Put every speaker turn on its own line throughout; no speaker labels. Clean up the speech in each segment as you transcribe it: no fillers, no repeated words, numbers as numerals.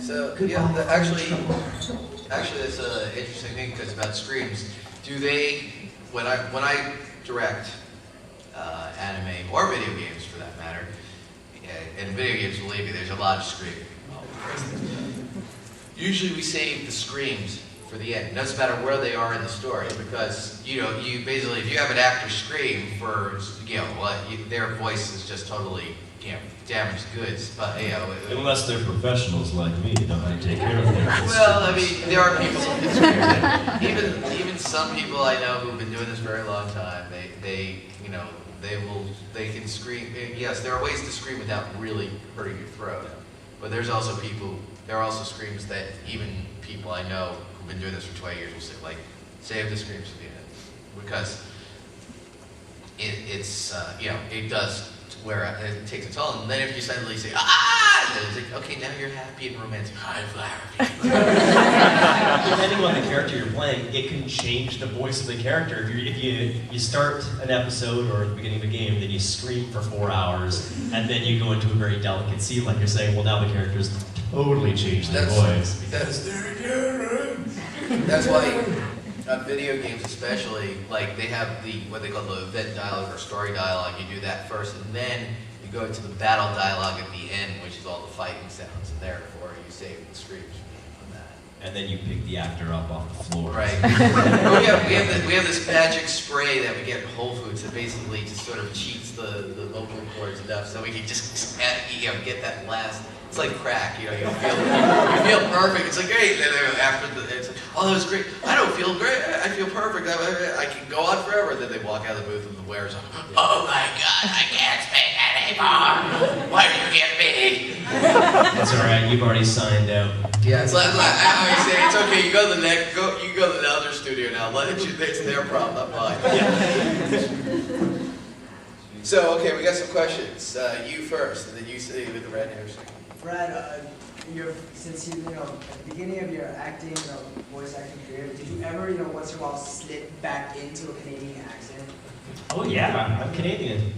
So yeah, actually, that's an interesting thing because about screams. Do they, when I direct anime or video games for that matter, and video games, believe me, there's a lot of screaming. Usually we save the screams for the end. It doesn't matter where they are in the story because you basically, if you have an actor scream for their voice is just totally damaged goods. But
unless they're professionals like me, you know how to take care of them.
Well, I mean, there are people who can scream. Even some people I know who've been doing this a very long time. They can scream. Yes, there are ways to scream without really hurting your throat. But there are also screams that even people I know who've been doing this for 20 years will say, like, save the screams for the end. Because it does wear out, it takes a toll. And then if you suddenly say, ah! Then it's like, okay, now you're happy and romantic. I'm
Depending on the character you're playing, it can change the voice of the character. If you start an episode or at the beginning of a game, then you scream for 4 hours, and then you go into a very delicate scene, like you're saying, well, now the character's totally changed their voice.
That's why on video games especially, like they have what they call the event dialogue or story dialogue. You do that first, and then you go to the battle dialogue at the end, which is all the fighting sounds, and therefore you save the screams from that.
And then you pick the actor up off the floor.
Right. we have this magic spray that we get at Whole Foods that basically just sort of cheats the vocal cords enough so we can just get that last. It's like crack, you feel perfect. It's like great. And then after it's like, oh, that was great. I don't feel great. I feel perfect. I can go on forever. And then they walk out of the booth and the wearer's like, oh my God, I can't speak anymore. Why do you get me?
That's all right. You've already signed out.
Yeah, it's like I always say, it's okay. You go to the other studio now. It's their problem, not mine. Yeah. So okay, we got some questions. You first, and then you say with the red hair.
Brad, since you at the beginning of your acting, voice acting career, did you ever, once in a while slip back into a Canadian accent?
Oh yeah, I'm Canadian.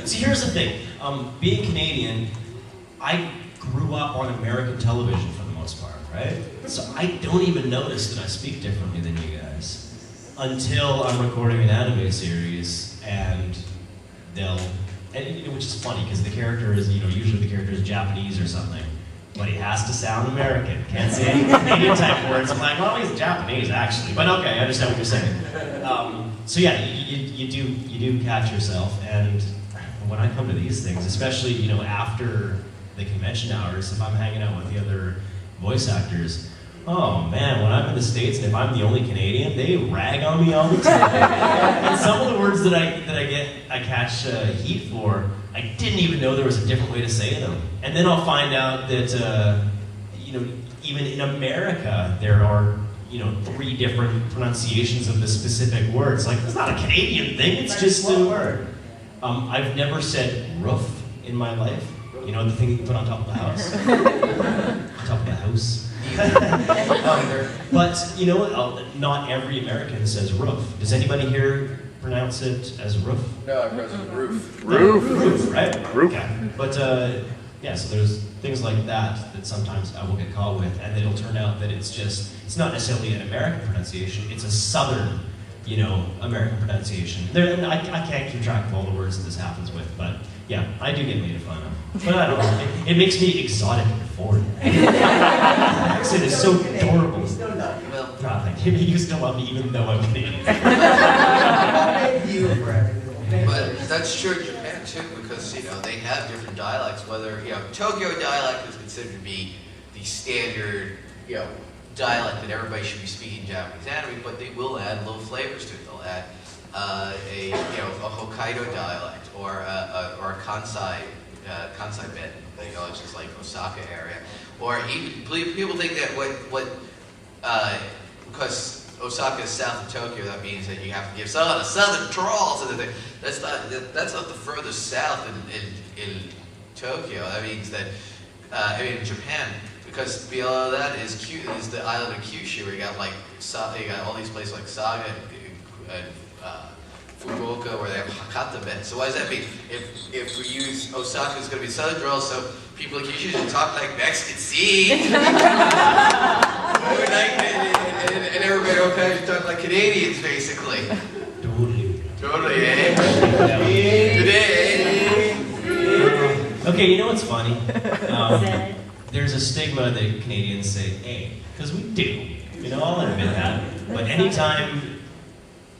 See, here's the thing. Being Canadian, I grew up on American television for the most part, right? So I don't even notice that I speak differently than you guys until I'm recording an anime series, and which is funny because the character is, usually the character is Japanese or something, but he has to sound American. Can't say any Canadian type words. I'm like, well, he's Japanese actually, but okay, I understand what you're saying. So yeah, you do catch yourself, and when I come to these things, especially after the convention hours, if I'm hanging out with the other voice actors. Oh man, when I'm in the States and if I'm the only Canadian, they rag on me all the time. And some of the words that I catch heat for, I didn't even know there was a different way to say them. And then I'll find out that even in America there are 3 different pronunciations of the specific words. Like it's not a Canadian thing; it's just a word. I've never said roof in my life. The thing you can put on top of the house. On top of the house. But not every American says roof. Does anybody here pronounce it as roof?
No, I pronounce it roof.
Roof, right? Roof. Okay. But so there's things like that sometimes I will get caught with, and it'll turn out that it's not necessarily an American pronunciation, it's a Southern, American pronunciation. I can't keep track of all the words that this happens with, but yeah, I do get made fun of. But I don't know, it makes me exotic and foreign. Accent is so adorable.
You still love you.
Well, you still love me even though I'm Canadian.
But that's true in Japan too, because they have different dialects. Whether Tokyo dialect is considered to be the standard dialect that everybody should be speaking Japanese anime, but they will add little flavors to it. They'll add a Hokkaido dialect or a Kansai bit, which is like Osaka area, or even people think that because Osaka is south of Tokyo, that means that you have to give a southern drawl. So that's not the furthest south in Tokyo. That means that in Japan, because below that is the island of Kyushu, where you got all these places like Saga and Fukuoka, where they have Hakata bit. So what does that mean? If we use Osaka, it's going to be southern drawl. So people like, you should talk like Mexican seeds. And everybody okay, you talk like Canadians, basically. Totally, eh? Today.
Okay, you know what's funny? There's a stigma that Canadians say "eh," because we do. You know, I'll admit that. But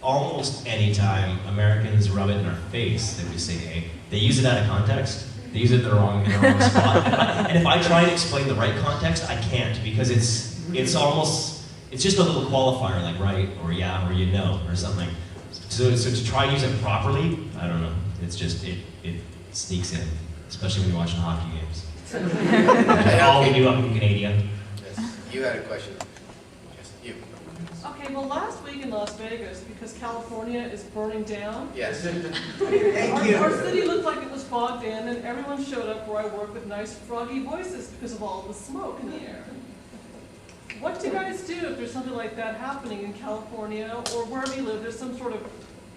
almost anytime Americans rub it in our face that we say "eh," they use it out of context. They use it in the wrong spot. And if I try to explain the right context, I can't, because it's just a little qualifier, like right, or yeah, or you know, or something. So to try and use it properly, I don't know. It's just, it sneaks in, especially when you're watching hockey games. All we do up in Canada.
Yes. You had a question. Yes, you.
Okay, well, last week in Las Vegas, because California is burning down,
Yes.
our city looked like it was fogged in, and everyone showed up where I work with nice froggy voices because of all the smoke in the air. What do you guys do if there's something like that happening in California or wherever you live? There's some sort of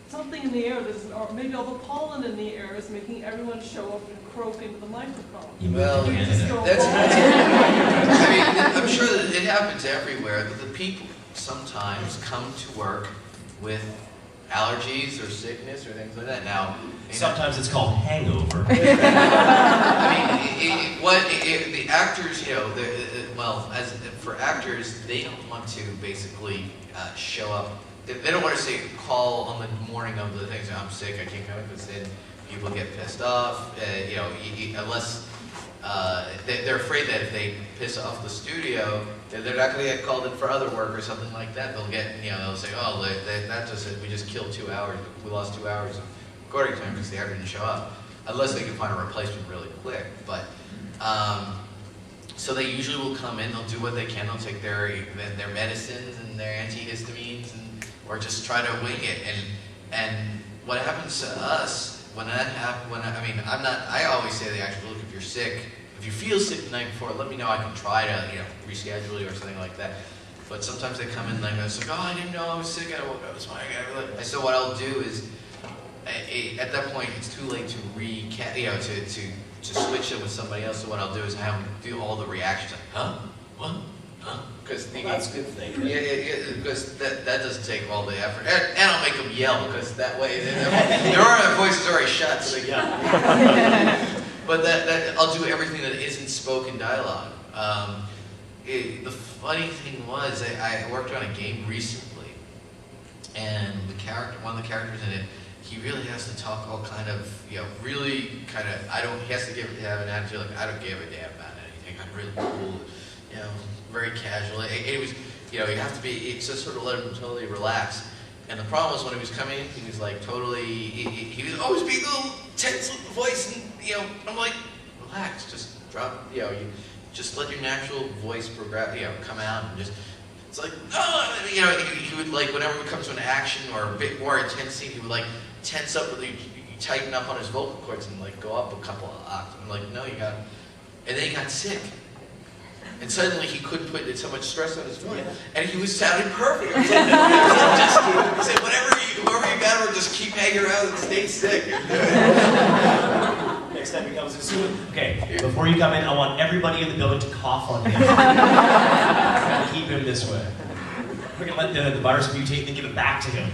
something in the air, or maybe all the pollen in the air is making everyone show up and croak into the microphone.
Well,
Do you just go
that's,
along?
I mean, I'm sure that it happens everywhere, that the people sometimes come to work with allergies or sickness or things like that. Now,
Sometimes it's called hangover.
I mean, the actors, you know, for actors, they don't want to basically show up. They don't want to say call on the morning of the things. I'm sick, I can't come in, because then people get pissed off. You know, unless they're afraid that if they piss off the studio, that they're not going to get called in for other work or something like that. They'll get, you know, they'll say, oh, we just killed 2 hours. We lost 2 hours of recording time because the actor didn't show up, unless they can find a replacement really quick. But so they usually will come in. They'll do what they can. They'll take their medicines and their antihistamines, or just try to wing it. And what happens to us when that happens? I always say to the actors, look, if you're sick, if you feel sick the night before, let me know. I can try to, you know, reschedule you or something like that. But sometimes they come in and it's like, oh, I didn't know I was sick. I woke up this morning. So what I'll do is, at that point, it's too late to to switch it with somebody else. So what I'll do is have them do all the reactions, like, huh, what, huh? Because
That's a good thing.
Yeah, because that doesn't take all the effort, and I'll make them yell, because that way their voice is already shut. So they, but that I'll do everything that isn't spoken dialogue. The funny thing was, I worked on a game recently, and one of the characters in it, he really has to talk all kind of, you know, really kind of, he has to have an attitude like, I don't give a damn about anything, I'm really cool, you know, very casual. It was, you know, you have to be, it's just sort of let him totally relax. And the problem was, when he was coming in, he was like totally, he was always being a little tense with the voice, and, you know, I'm like, relax, just drop, you know, you just let your natural voice progress, you know, come out, and just, it's like, oh, you know, he would, like, whenever it comes to an action or a bit more intense scene, he would like tense up, really tighten up on his vocal cords and like go up a couple of octaves. I'm like, no, you got, and then he got sick. And suddenly he couldn't put so much stress on his voice. And he was sounding perfect. I said, whoever you got, or just keep hanging around and stay sick.
Next time he comes in soon. Okay, before you come in, I want everybody in the building to cough on him. Keep him this way. We're going to let the virus mutate and give it back to him.